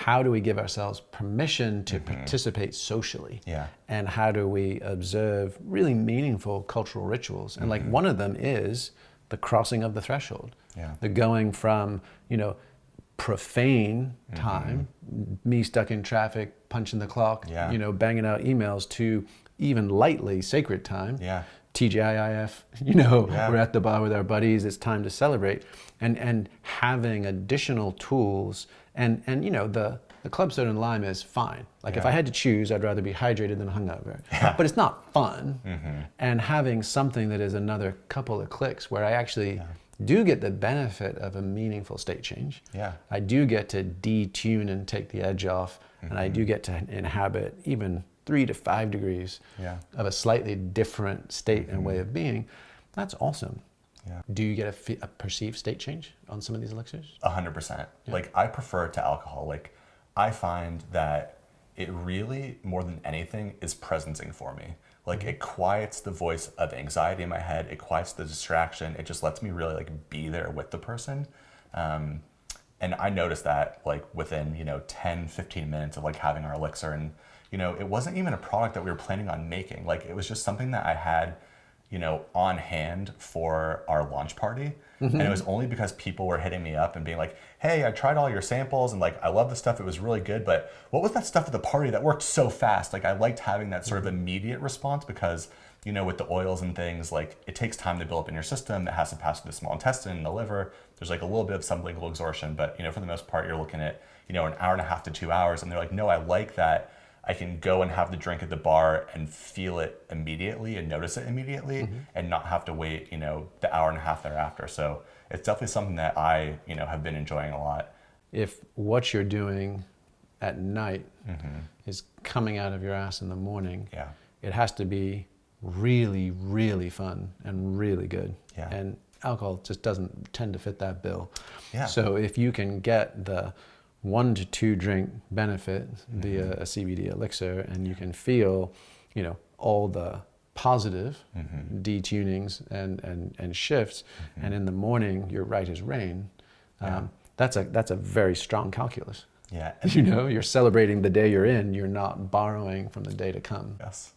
how do we give ourselves permission to participate socially? Yeah. And how do we observe really meaningful cultural rituals? And like one of them is the crossing of the threshold. Yeah. The going from, profane time, me stuck in traffic, punching the clock, Yeah. Banging out emails, to even lightly sacred time. Yeah. TGIF, we're at the bar with our buddies, it's time to celebrate. And having additional tools, and the club soda and lime is fine. Like if I had to choose, I'd rather be hydrated than hungover. Yeah. But it's not fun. And having something that is another couple of clicks where I actually do get the benefit of a meaningful state change. Yeah. I do get to detune and take the edge off, and I do get to inhabit even 3 to 5 degrees of a slightly different state and way of being. That's awesome. Yeah. Do you get a perceived state change on some of these elixirs? 100%. Like I prefer it to alcohol. Like I find that it really, more than anything, is presencing for me. Like it quiets the voice of anxiety in my head. It quiets the distraction. It just lets me really like be there with the person. And I noticed that like within, 10, 15 minutes of like having our elixir, and, it wasn't even a product that we were planning on making. Like it was just something that I had, on hand for our launch party. And it was only because people were hitting me up and being like, hey, I tried all your samples and like, I love the stuff. It was really good. But what was that stuff at the party that worked so fast? Like I liked having that sort of immediate response because, with the oils and things, like it takes time to build up in your system. It has to pass through the small intestine and the liver. There's like a little bit of sublingual absorption, but for the most part, you're looking at, an hour and a half to 2 hours. And they're like, no, I like that. I can go and have the drink at the bar and feel it immediately and notice it immediately and not have to wait, the hour and a half thereafter. So it's definitely something that I, have been enjoying a lot. If what you're doing at night is coming out of your ass in the morning, it has to be really, really fun and really good. Yeah. And alcohol just doesn't tend to fit that bill. Yeah. So if you can get the 1 to 2 drink benefit via a CBD elixir, and you can feel, all the positive detunings and shifts, and in the morning you're right as rain. That's a very strong calculus. Yeah. You're celebrating the day you're in. You're not borrowing from the day to come. Yes.